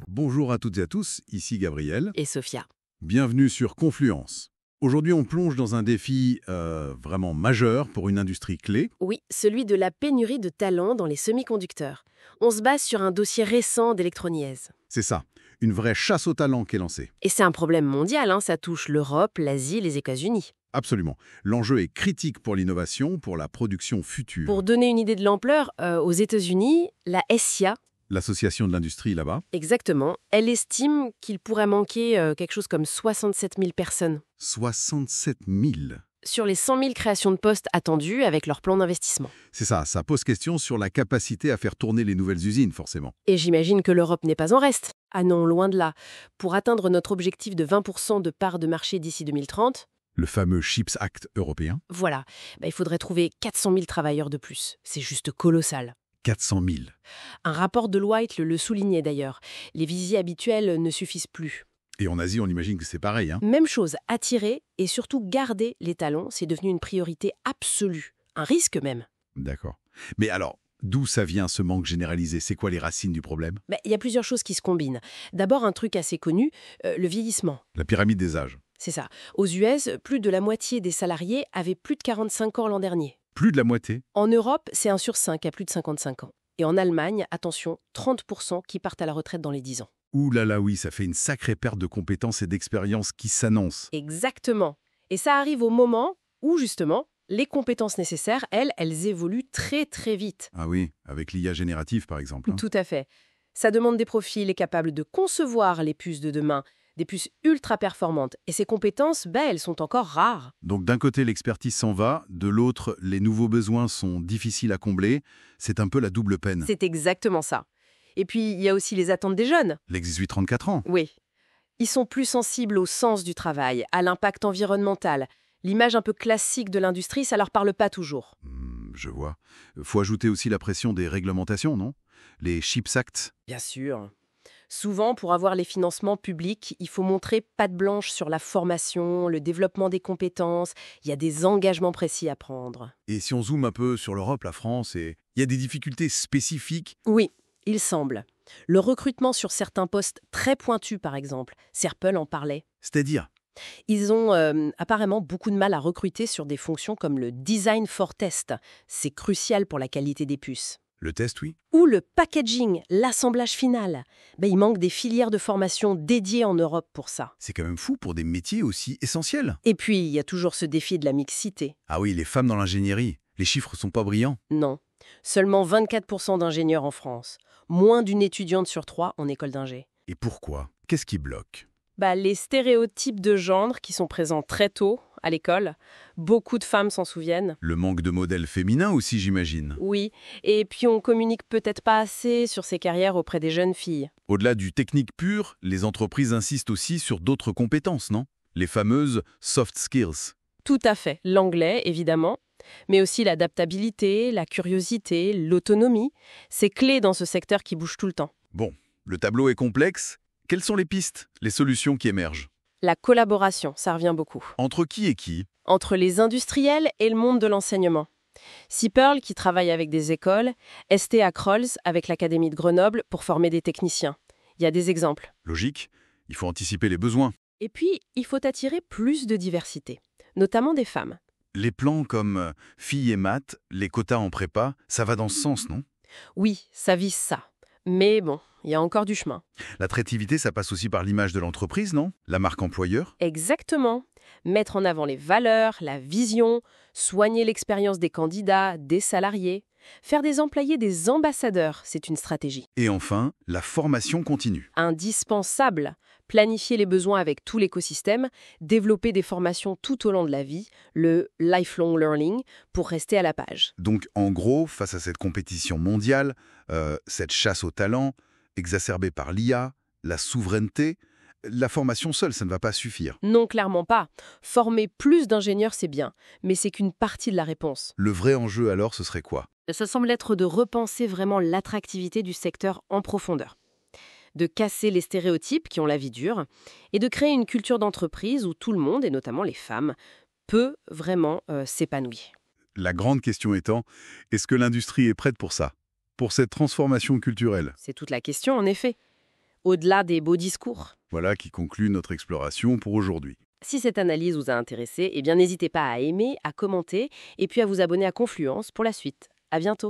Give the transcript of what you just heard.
Bonjour à toutes et à tous, ici Gabriel. Et Sophia. Bienvenue sur Confluence. Aujourd'hui, on plonge dans un défi vraiment majeur pour une industrie clé. Oui, celui de la pénurie de talents dans les semi-conducteurs. On se base sur un dossier récent d'Electroniaise. C'est ça, une vraie chasse aux talents qui est lancée. Et c'est un problème mondial, ça touche l'Europe, l'Asie, les États-Unis. Absolument. L'enjeu est critique pour l'innovation, pour la production future. Pour donner une idée de l'ampleur, aux États-Unis, la SIA, L'association de l'industrie là-bas, exactement, elle estime qu'il pourrait manquer quelque chose comme 67 000 personnes 67 000. sur les 100 000 créations de postes attendues avec leur plan d'investissement. C'est ça pose question sur la capacité à faire tourner les nouvelles usines, forcément. Et j'imagine que l'Europe n'est pas en reste. Ah non, loin de là. Pour atteindre notre objectif de 20% de part de marché d'ici 2030, Le fameux CHIPS Act européen, voilà, il faudrait trouver 400 000 travailleurs de plus. C'est juste colossal. 400 000. Un rapport de Deloitte le soulignait d'ailleurs. Les visées habituelles ne suffisent plus. Et en Asie, on imagine que c'est pareil, hein. Même chose, attirer et surtout garder les talents, c'est devenu une priorité absolue. Un risque même. D'accord. Mais alors, d'où ça vient ce manque généralisé? C'est quoi les racines du problème? Il y a plusieurs choses qui se combinent. D'abord, un truc assez connu, le vieillissement. La pyramide des âges. C'est ça. Aux US, plus de la moitié des salariés avaient plus de 45 ans l'an dernier. Plus de la moitié. En Europe, c'est 1 sur 5 à plus de 55 ans. Et en Allemagne, attention, 30% qui partent à la retraite dans les 10 ans. Ouh là là, oui, ça fait une sacrée perte de compétences et d'expérience qui s'annonce. Exactement. Et ça arrive au moment où, justement, les compétences nécessaires, elles évoluent très très vite. Ah oui, avec l'IA générative, par exemple, hein. Tout à fait. Ça demande des profils capables de concevoir les puces de demain, des puces ultra performantes. Et ces compétences, elles sont encore rares. Donc d'un côté, l'expertise s'en va, de l'autre, les nouveaux besoins sont difficiles à combler. C'est un peu la double peine. C'est exactement ça. Et puis, il y a aussi les attentes des jeunes. L'ex-18-34 ans. Oui. Ils sont plus sensibles au sens du travail, à l'impact environnemental. L'image un peu classique de l'industrie, ça leur parle pas toujours. Je vois. Faut ajouter aussi la pression des réglementations, non? Les CHIPS Act. Bien sûr. Souvent, pour avoir les financements publics, il faut montrer patte blanche sur la formation, le développement des compétences. Il y a des engagements précis à prendre. Et si on zoome un peu sur l'Europe, la France, il y a des difficultés spécifiques. Oui, il semble. Le recrutement sur certains postes très pointus, par exemple, Serpel en parlait. C'est-à-dire? Ils ont apparemment beaucoup de mal à recruter sur des fonctions comme le design for test. C'est crucial pour la qualité des puces. Le test, oui. Ou le packaging, l'assemblage final. Il manque des filières de formation dédiées en Europe pour ça. C'est quand même fou pour des métiers aussi essentiels. Et puis, il y a toujours ce défi de la mixité. Ah oui, les femmes dans l'ingénierie. Les chiffres sont pas brillants. Non. Seulement 24% d'ingénieurs en France. Moins d'une étudiante sur 3 en école d'ingé. Et pourquoi? Qu'est-ce qui bloque? Les stéréotypes de genre qui sont présents très tôt à l'école. Beaucoup de femmes s'en souviennent. Le manque de modèles féminins aussi, j'imagine. Oui, et puis on communique peut-être pas assez sur ces carrières auprès des jeunes filles. Au-delà du technique pur, les entreprises insistent aussi sur d'autres compétences, non? Les fameuses soft skills. Tout à fait. L'anglais, évidemment, mais aussi l'adaptabilité, la curiosité, l'autonomie. C'est clé dans ce secteur qui bouge tout le temps. Bon, le tableau est complexe. Quelles sont les pistes, les solutions qui émergent? La collaboration, ça revient beaucoup. Entre qui et qui? Entre les industriels et le monde de l'enseignement. Siperl qui travaille avec des écoles, STA Crolls avec l'Académie de Grenoble pour former des techniciens. Il y a des exemples. Logique, il faut anticiper les besoins. Et puis, il faut attirer plus de diversité, notamment des femmes. Les plans comme filles et maths, les quotas en prépa, ça va dans ce sens, non? Oui, ça vise ça. Mais bon, il y a encore du chemin. L'attractivité, ça passe aussi par l'image de l'entreprise, non? La marque employeur? Exactement. Mettre en avant les valeurs, la vision, soigner l'expérience des candidats, des salariés. Faire des employés des ambassadeurs, c'est une stratégie. Et enfin, la formation continue. Indispensable. Planifier les besoins avec tout l'écosystème, développer des formations tout au long de la vie, le lifelong learning, pour rester à la page. Donc, en gros, face à cette compétition mondiale, cette chasse au talent, exacerbée par l'IA, la souveraineté, la formation seule, ça ne va pas suffire. Non, clairement pas. Former plus d'ingénieurs, c'est bien, mais c'est qu'une partie de la réponse. Le vrai enjeu, alors, ce serait quoi? Ça semble être de repenser vraiment l'attractivité du secteur en profondeur. de casser les stéréotypes qui ont la vie dure et de créer une culture d'entreprise où tout le monde, et notamment les femmes, peut vraiment s'épanouir. La grande question étant, est-ce que l'industrie est prête pour ça? Pour cette transformation culturelle? C'est toute la question, en effet. Au-delà des beaux discours. Voilà qui conclut notre exploration pour aujourd'hui. Si cette analyse vous a intéressé, eh bien n'hésitez pas à aimer, à commenter et puis à vous abonner à Confluence pour la suite. À bientôt.